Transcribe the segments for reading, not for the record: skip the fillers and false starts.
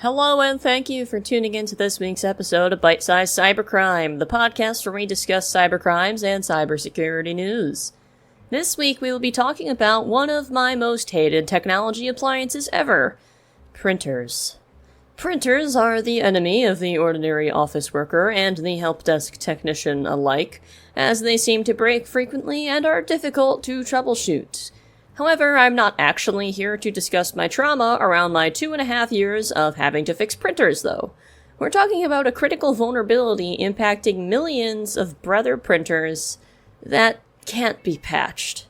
Hello and thank you for tuning in to this week's episode of Bite Size Cybercrime, the podcast where we discuss cybercrimes and cybersecurity news. This week we will be talking about one of my most hated technology appliances ever, printers. Printers are the enemy of the ordinary office worker and the help desk technician alike, as they seem to break frequently and are difficult to troubleshoot. However, I'm not actually here to discuss my trauma around my 2.5 years of having to fix printers, though. We're talking about a critical vulnerability impacting millions of Brother printers that can't be patched.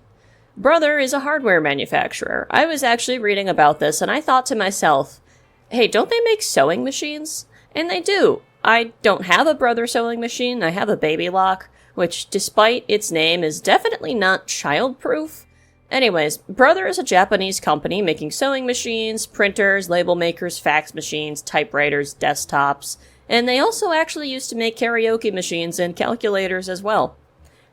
Brother is a hardware manufacturer. I was actually reading about this and I thought to myself, hey, don't they make sewing machines? And they do. I don't have a Brother sewing machine, I have a Baby Lock, which despite its name is definitely not child-proof. Anyways, Brother is a Japanese company making sewing machines, printers, label makers, fax machines, typewriters, desktops, and they also actually used to make karaoke machines and calculators as well.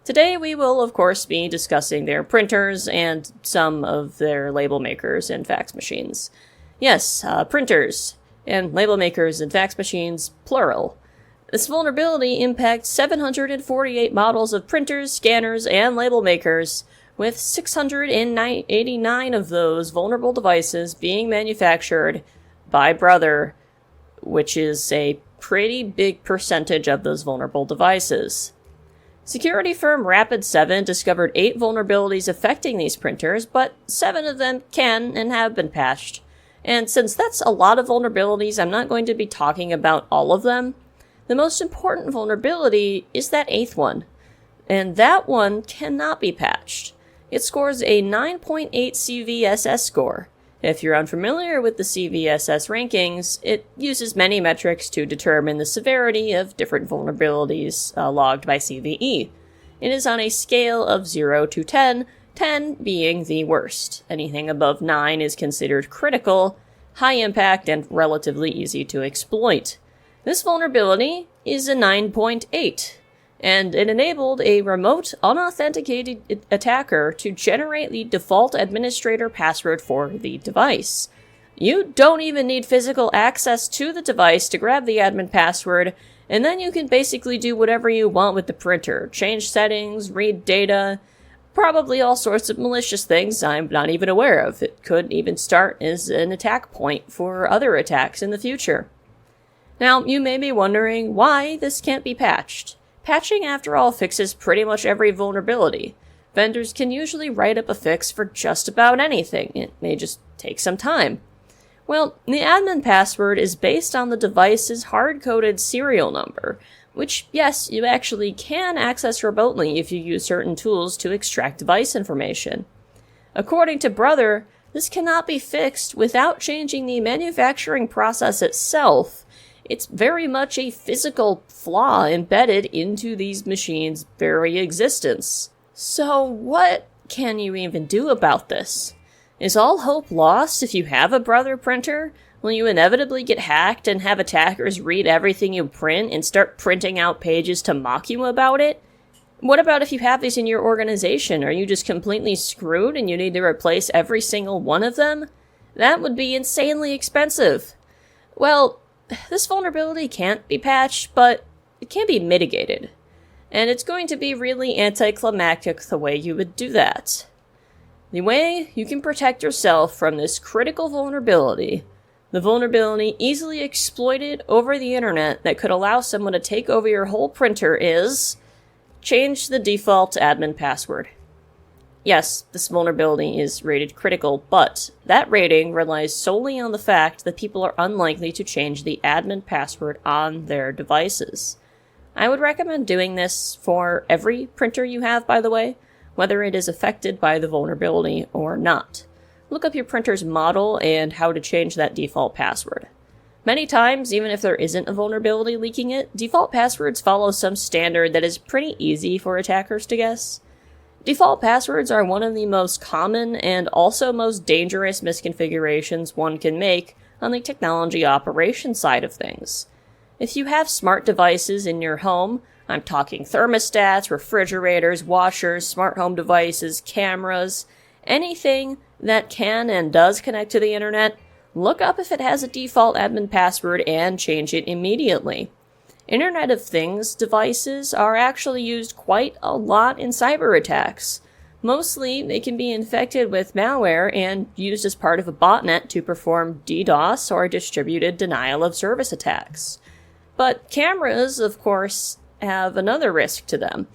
Today we will, of course, be discussing their printers and some of their label makers and fax machines. Yes, printers and label makers and fax machines, plural. This vulnerability impacts 748 models of printers, scanners, and label makers, with 689 of those vulnerable devices being manufactured by Brother, which is a pretty big percentage of those vulnerable devices. Security firm Rapid7 discovered 8 vulnerabilities affecting these printers, but 7 of them can and have been patched. And since that's a lot of vulnerabilities, I'm not going to be talking about all of them. The most important vulnerability is that 8th one, and that one cannot be patched. It scores a 9.8 CVSS score. If you're unfamiliar with the CVSS rankings, it uses many metrics to determine the severity of different vulnerabilities logged by CVE. It is on a scale of 0 to 10, 10 being the worst. Anything above 9 is considered critical, high impact, and relatively easy to exploit. This vulnerability is a 9.8. And it enabled a remote, unauthenticated attacker to generate the default administrator password for the device. You don't even need physical access to the device to grab the admin password, and then you can basically do whatever you want with the printer. Change settings, read data, probably all sorts of malicious things I'm not even aware of. It could even start as an attack point for other attacks in the future. Now, you may be wondering why this can't be patched. Patching, after all, fixes pretty much every vulnerability. Vendors can usually write up a fix for just about anything. It may just take some time. Well, the admin password is based on the device's hard-coded serial number, which, yes, you actually can access remotely if you use certain tools to extract device information. According to Brother, this cannot be fixed without changing the manufacturing process itself. It's very much a physical flaw embedded into these machines' very existence. So what can you even do about this? Is all hope lost if you have a Brother printer? Will you inevitably get hacked and have attackers read everything you print and start printing out pages to mock you about it? What about if you have these in your organization? Are you just completely screwed and you need to replace every single one of them? That would be insanely expensive. Well, this vulnerability can't be patched, but it can be mitigated. And it's going to be really anticlimactic the way you would do that. The way you can protect yourself from this critical vulnerability, the vulnerability easily exploited over the internet that could allow someone to take over your whole printer, is change the default admin password. Yes, this vulnerability is rated critical, but that rating relies solely on the fact that people are unlikely to change the admin password on their devices. I would recommend doing this for every printer you have, by the way, whether it is affected by the vulnerability or not. Look up your printer's model and how to change that default password. Many times, even if there isn't a vulnerability leaking it, default passwords follow some standard that is pretty easy for attackers to guess. Default passwords are one of the most common and also most dangerous misconfigurations one can make on the technology operations side of things. If you have smart devices in your home, I'm talking thermostats, refrigerators, washers, smart home devices, cameras, anything that can and does connect to the internet, look up if it has a default admin password and change it immediately. Internet of Things devices are actually used quite a lot in cyber attacks. Mostly, they can be infected with malware and used as part of a botnet to perform DDoS or distributed denial of service attacks. But cameras, of course, have another risk to them,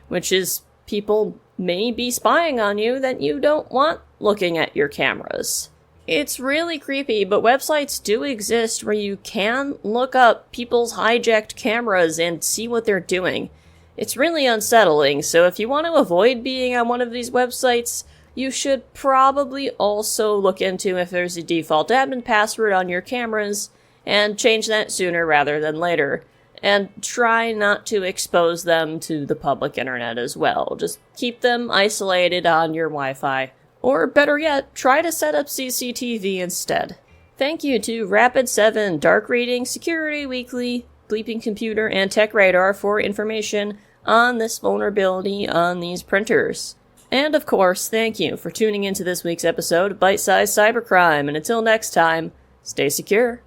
which is people may be spying on you that you don't want looking at your cameras. It's really creepy, but websites do exist where you can look up people's hijacked cameras and see what they're doing. It's really unsettling, so if you want to avoid being on one of these websites, you should probably also look into if there's a default admin password on your cameras, and change that sooner rather than later. And try not to expose them to the public internet as well. Just keep them isolated on your Wi-Fi. Or better yet, try to set up CCTV instead. Thank you to Rapid7, Dark Reading, Security Weekly, Bleeping Computer, and Tech Radar for information on this vulnerability on these printers. And of course, thank you for tuning into this week's episode of Bite-Sized Cybercrime, and until next time, stay secure.